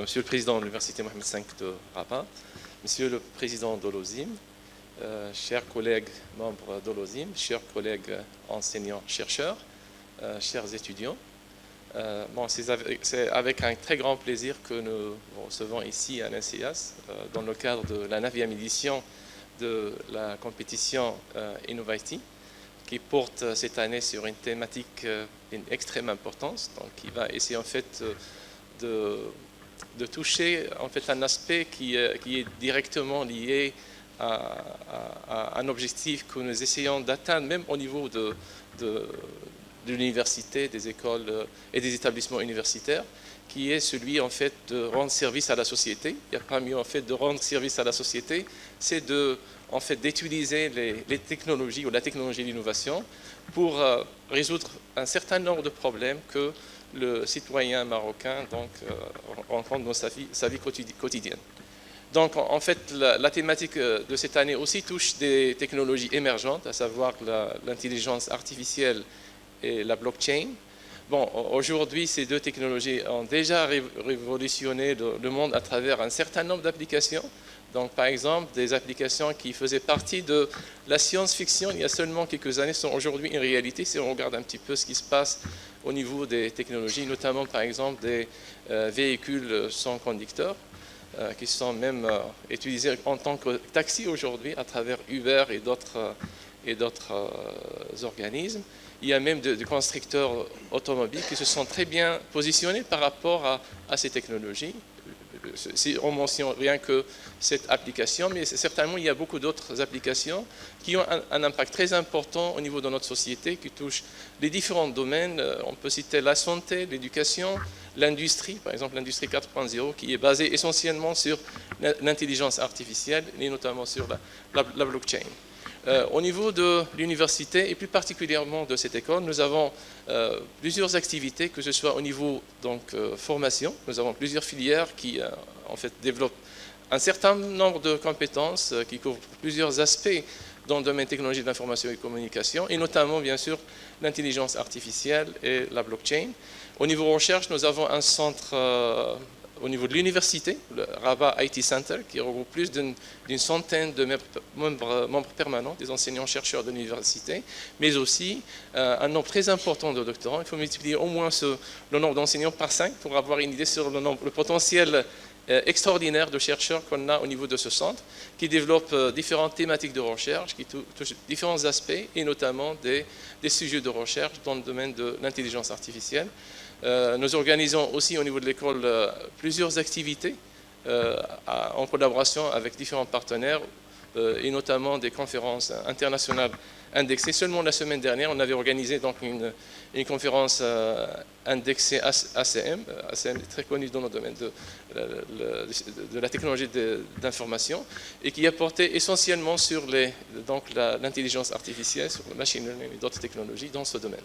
Monsieur le Président de l'Université Mohamed V de Rabat, Monsieur le Président d'Holozim, chers collègues membres d'Holozim, chers collègues enseignants-chercheurs, chers étudiants, c'est avec un très grand plaisir que nous vous recevons ici à l'INCIAS dans le cadre de la 9e édition de la compétition Innovati, qui porte cette année sur une thématique d'une extrême importance, donc qui va essayer en fait de toucher en fait un aspect qui est directement lié à un objectif que nous essayons d'atteindre même au niveau de l'université, des écoles et des établissements universitaires, qui est celui en fait de rendre service à la société. Il n'y a pas mieux en fait de rendre service à la société, c'est en fait d'utiliser les technologies ou la technologie de l'innovation pour résoudre un certain nombre de problèmes que le citoyen marocain rencontre dans sa vie quotidienne. Donc en fait la thématique de cette année aussi touche des technologies émergentes, à savoir l'intelligence artificielle et la blockchain. Bon, aujourd'hui, ces deux technologies ont déjà révolutionné le monde à travers un certain nombre d'applications. Donc, par exemple, des applications qui faisaient partie de la science-fiction il y a seulement quelques années sont aujourd'hui une réalité. Si on regarde un petit peu ce qui se passe au niveau des technologies, notamment, par exemple, des véhicules sans conducteur, qui sont même utilisés en tant que taxi aujourd'hui à travers Uber et d'autres organismes. Il y a même des constructeurs automobiles qui se sont très bien positionnés par rapport à ces technologies. Si on mentionne rien que cette application, mais certainement il y a beaucoup d'autres applications qui ont un impact très important au niveau de notre société, qui touchent les différents domaines. On peut citer la santé, l'éducation, l'industrie, par exemple l'industrie 4.0, qui est basée essentiellement sur l'intelligence artificielle et notamment sur la blockchain. Au niveau de l'université et plus particulièrement de cette école, nous avons plusieurs activités, que ce soit au niveau formation. Nous avons plusieurs filières qui en fait développent un certain nombre de compétences qui couvrent plusieurs aspects dans le domaine technologie de l'information et communication, et notamment bien sûr l'intelligence artificielle et la blockchain. Au niveau recherche, nous avons un centre au niveau de l'université, le Rabat IT Center, qui regroupe plus d'une centaine de membres permanents, des enseignants-chercheurs de l'université, mais aussi un nombre très important de doctorants. Il faut multiplier au moins le nombre d'enseignants par 5 pour avoir une idée sur le potentiel extraordinaire de chercheurs qu'on a au niveau de ce centre, qui développe différentes thématiques de recherche, qui touchent différents aspects, et notamment des sujets de recherche dans le domaine de l'intelligence artificielle. Nous organisons aussi au niveau de l'école plusieurs activités en collaboration avec différents partenaires et notamment des conférences internationales indexées. Seulement la semaine dernière, on avait organisé donc une conférence indexée ACM. ACM est très connue dans le domaine de la technologie d'information et qui a porté essentiellement sur l'intelligence artificielle, sur le machine learning et d'autres technologies dans ce domaine.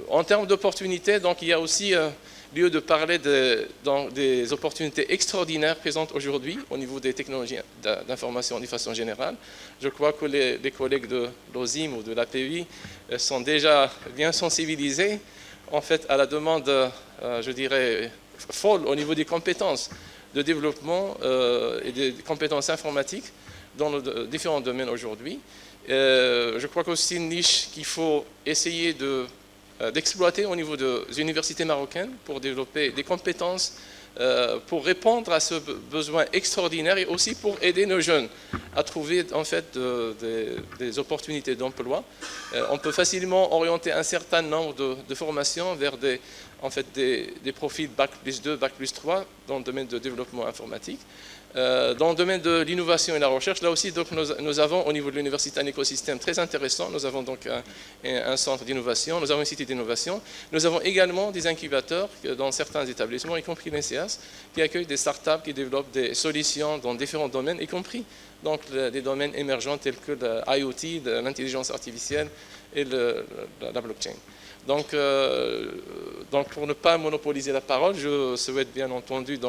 En termes d'opportunités, donc il y a aussi lieu de parler des opportunités extraordinaires présentes aujourd'hui au niveau des technologies d'information de façon générale. Je crois que les collègues de l'OSIM ou de l'API sont déjà bien sensibilisés en fait à la demande, je dirais, folle au niveau des compétences de développement et des compétences informatiques dans les différents domaines aujourd'hui. Je crois que c'est une niche qu'il faut essayer d'exploiter au niveau des universités marocaines pour développer des compétences pour répondre à ce besoin extraordinaire et aussi pour aider nos jeunes à trouver en fait des opportunités d'emploi. On peut facilement orienter un certain nombre de formations vers des profils Bac plus 2, Bac plus 3 dans le domaine de développement informatique. Dans le domaine de l'innovation et la recherche, là aussi, donc, nous avons au niveau de l'université un écosystème très intéressant. Nous avons donc un centre d'innovation, nous avons une cité d'innovation. Nous avons également des incubateurs dans certains établissements, y compris l'INCIAS, qui accueillent des startups qui développent des solutions dans différents domaines, y compris donc, des domaines émergents tels que l'IoT, l'intelligence artificielle et la blockchain. Donc, pour ne pas monopoliser la parole, je souhaite bien entendu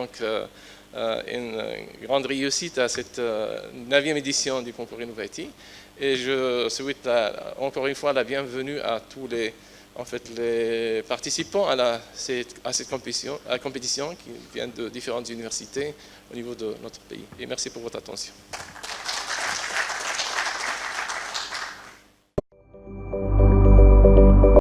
une grande réussite à cette 9e édition du concours Innovati. Et je souhaite encore une fois la bienvenue à tous les en fait, les participants à cette compétition qui viennent de différentes universités au niveau de notre pays. Et merci pour votre attention.